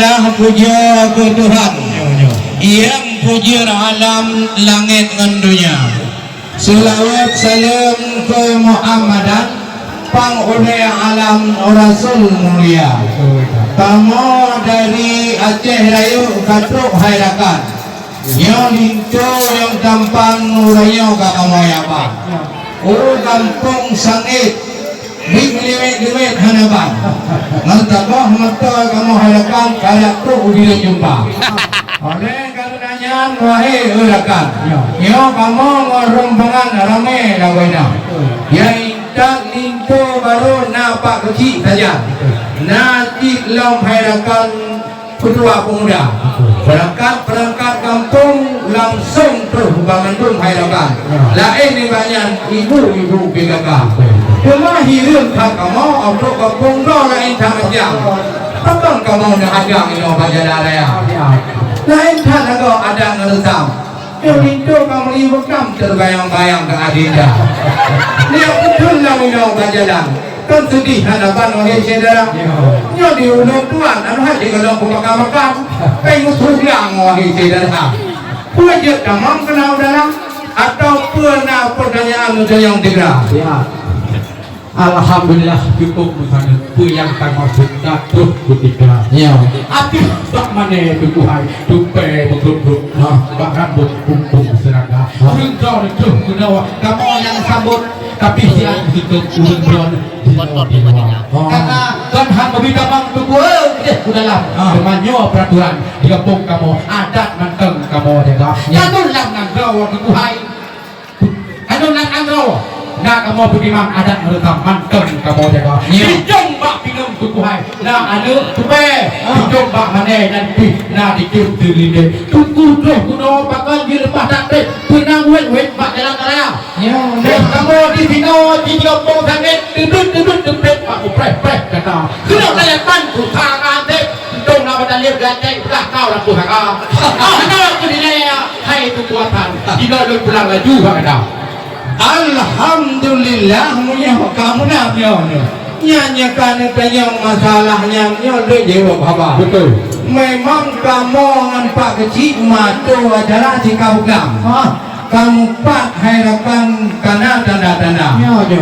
Alhamdulillah puja ke Tuhan yang puja alam langit dan dunia. Selawat salam ke Muhammadan pangulai alam Rasul mulia. Kamu dari Aceh Rayu Katruk Hairakan yang lintu yang tampan urayo kamu ya Pak. Kampung Sangit limit hanaban ngertabah mata kamu harapan kayak tu bila jumpa oleh karenanya wahai urakan yo kamu ngorombangan rame lawena ya intak lintu baru nampak kecil saja nanti lam harakan kedua pemuda perangkat kampung langsung terus bangun harapan lain ni banyak ibu-ibu PKK cuma hidup tak kamu untuk kampung dah lain tak macam abang kamu nak agang ini baca darah lain tak ada ada ngeresam yang itu kamu ibu kamu terbayang-bayang ke adinda dia betul lah ini baca darah kan sedih hadapan wahai saudara dia diulung tuan anu hati kalau makan pengen sulang wahai saudara punya tamam kenal dalam atau pernah pertanyaan yang tiga Alhamdulillah cukup misalnya yang termasuk jatuh ketika api tak mana tukuhai tupai berguruk bahkan berkumpul serangga rinjau itu kenawa kamu yang sambut tapi siang itu urun karena kan hang berbeda bang tukuh dalam semuanya peraturan di kampung kamu adat manteng kamu jaga anu lang nangrau tukuhai anu lang nangrau nak kamu beriman adat merekam manteng kamu jaga hijau bak pinum tukuhai nak ada tupai hijau bak mana nanti nak dikir terlindung tuku tu kuno bakal dilepas tak deh pinang wet bak jalan raya kamu di sini di kampung sangat duduk pak upreh kata kena telepan usaha deh dong nak berdalih gatek dah kau lah usaha nak kena hai itu kuatan jika lu pulang laju kata Alhamdulillah munya kamu nak nyanyikan tanya masalahnya dia jawab apa betul memang kamu nampak kecil matu adalah si kau kamu pak harapan karena tanda-tanda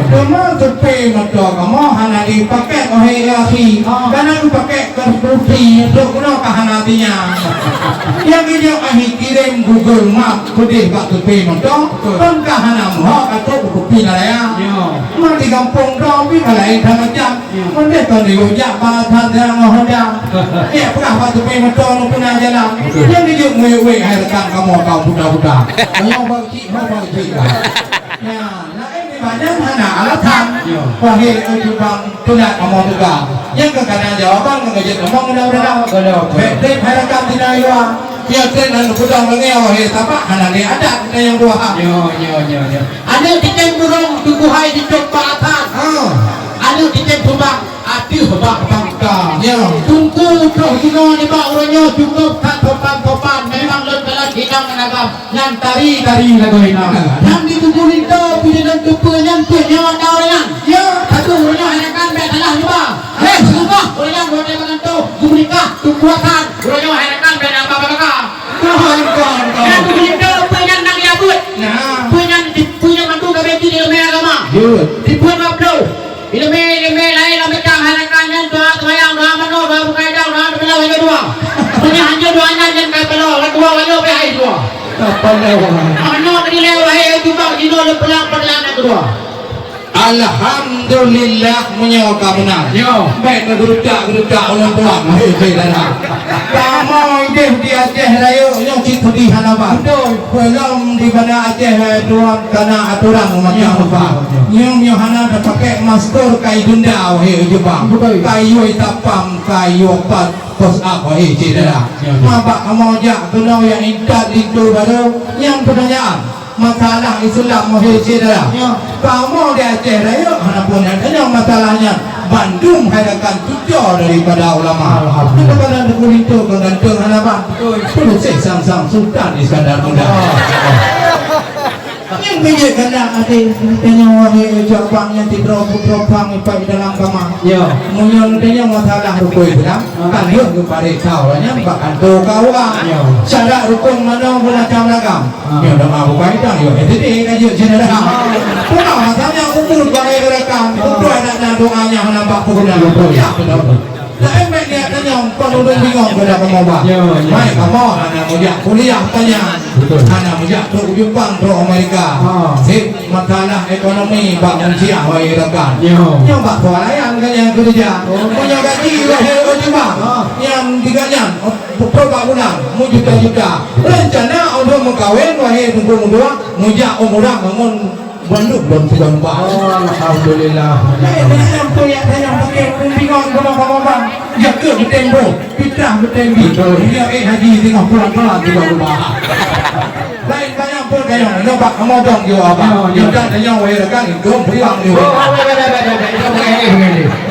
cuma tepi mata kamu hanya dipakai oleh laki karena dipakai kerbuti untuk guna kehanatinya yang video akhir kirim Google Map kudih kat tepi mata kan kahanam hak atau kopi nalaya mah di kampung dong pi lain macam mendek kan diujak bahasa yang mohonda ya pernah kat tepi mata nu pernah jalan yang video wewe harapan kamu kau budak-budak bagi ya, nah ini banyak mana alasan wahai ujubang tunat kamu juga yang kekadang jawaban mengejut ngomong udah betul harapan tidak ya tren dan budang lagi wahai tapak hana ni ada yang dua ada tiket burung tukuhai di coba atas ada tiket bubak ati bubak bangka tunggu tuh kino ni bak uranyo cukup tak topan memang lelah kita menagam yang tari lagu ini yang ditunggu itu punya dan tupunya punya orang satu orangnya hanya kan salah juga semua orangnya boleh menentu kunikah kekuatan orangnya hanya kan beda apa-apa yang itu punya nang yabut punya mantu kabeti di ilmu agama dibuat abdo ilmu lain macam halakannya doa semayang doa mano doa berkaidah doa berbelah wajah dua punya hanya doanya yang kaya belah kedua wajah behai dua ano kanila wahai juga dino lepelang perlahan kedua Alhamdulillah menyawa kamu nak baik gerudak orang tuan kamu ide di Aceh Raya yang kita di Hanaban belum di mana Aceh tuan karena aturan macam apa yang Hana dah pakai masker kai dunda wahai Jepang kayu tapam kayu pat kos up wahai cedera mabak kamu ajak kena yang intat itu baru yang pertanyaan masalah Islam wahai saudara kamu di Aceh Raya manapun yang masalahnya Bandung hadakan tujuh daripada ulama kepada negeri itu kegantung hadapan perlu sang Sultan Iskandar Muda Yang biji kena ada tanya wahai jawabang yang tidro-pang ipai dalam kamar. Ya, munyon tanya masalah rukun bilang, kan dia kembali tahu lah nya bahkan tu kawan. Ya, syarat rukun mana macam ragam. Ya, dah mahu kaitan ya. Jadi kaji sini dah. Pernah masalahnya umur bagi rekam, umur anak doanya nampak pukulnya. Ya, betul. Nah, emek dia tanya, kalau udah bingung pada kamu bah. Mai kamu anak muda kuliah tanya. Anak muda tu Jepang tu Amerika. Sip masalah ekonomi bak manusia wahai rekan. Yang bak swalayan kan yang kerja. Punya gaji wahai Jepang. Yang tiganya berapa bulan, juta-juta. Rencana untuk mengkawin wahai tunggu-tunggu, mujak umurah bangun Bandung belum sudah mbak. Alhamdulillah. Yang tu yang saya pakai bingung kamu bang. Ya ke betembo, fitrah betembo. Dia haji tengah pulang-pulang di rumah. Lain banyak pun kayak nampak kamu dong yo apa. Yo dah tanya wei rekan itu pulang yo.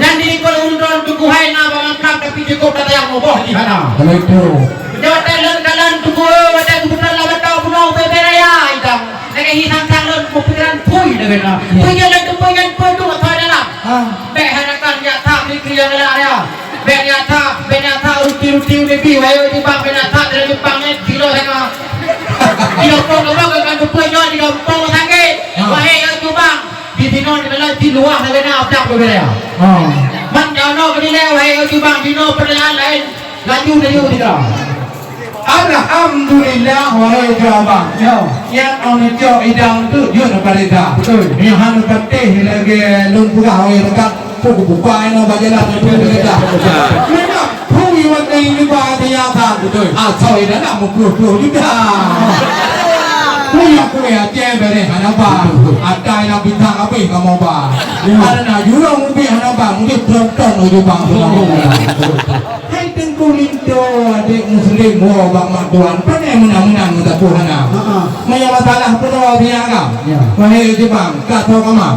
Nanti kalau undang tuku hai na bangkap tapi cukup kata yang ngoboh di sana. Itu. Jawab dalan tuku ada kebetulan lawan tahu pulau beberaya idang. Lagi hisang tangan pikiran pui dengan. Pui jalan tu pui tu atau dalam. Beharakan nyata mikir yang ada. Benyata ruti lebih wayo di bang benyata dari bangnya kilo sana. Kilo pun orang kan pui nyon di kampung sakit. Wahai tu bang di sini di luar negara apa beberaya. Man jauh ke dia wahai tu bang di perjalanan lain laju tidak. Alhamdulillah wahai jawabang. Yang orang jauh idang tu dia nak berita. Betul. Yang hanu katih lagi lun pura wahai rekan. Buka yang berjalan itu berita. Memang pui waktu ini bahaya tak betul. Asal ida nak mukul juga. Punya aja beri hanapa. Ada yang bintang api kamu bah. Ada nak jurang ubi hanapa. Mungkin terton uju bang. Hai tengku linto adik muslim mo bang maktuan. Pandai menang-menang untuk Tuhan. Maya masalah penuh biarkan. Wahai Jepang, kata kamu.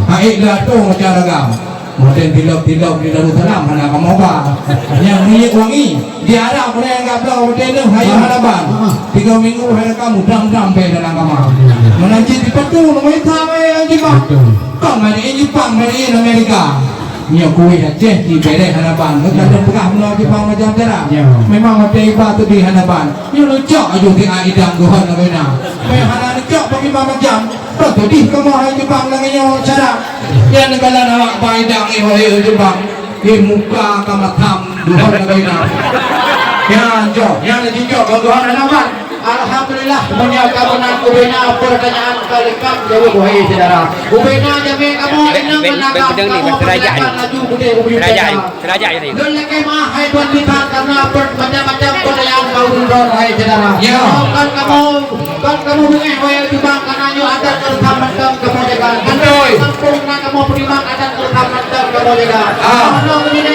Hai dah tu macam ragam. Mungkin tilap di dalam salam anak kamu apa? Yang minyak wangi dia ada orang yang gablau betul hayat harapan 3 minggu hari kamu dam pe dalam kamar. Menanti di petu nomor sama yang Jepang. Kau mana ini Jepang mana ini Amerika. Nya kuih Aceh di bere harapan. Kita pernah melalui Jepang macam cara. Memang ada ibadah tu di harapan. Yang lucak aja di aidang Tuhan nak. Memang lucak bagi macam. Betul di kamu hari Jepang lagi yang cara. Yang negara awak baidang ini wahai Jepang. Di muka kamatam Tuhan nak. Ya jauh. Yang lagi jauh kalau Tuhan harapan. Alhamdulillah punya kabunan ubena pertanyaan kalikan jawab wahai saudara. Ubena jame kamu inang menangkap kamu pertanyaan laju bude ubena. Seraja ini. Lelaki mah hai tuan lihat karena macam-macam pertanyaan kau undang wahai saudara. Ya. Kan kamu dengar wahai Jepang karena nyu adat kelentang kamu jaga. Betul. Kampung kamu beriman adat kelentang kamu jaga. Mana ini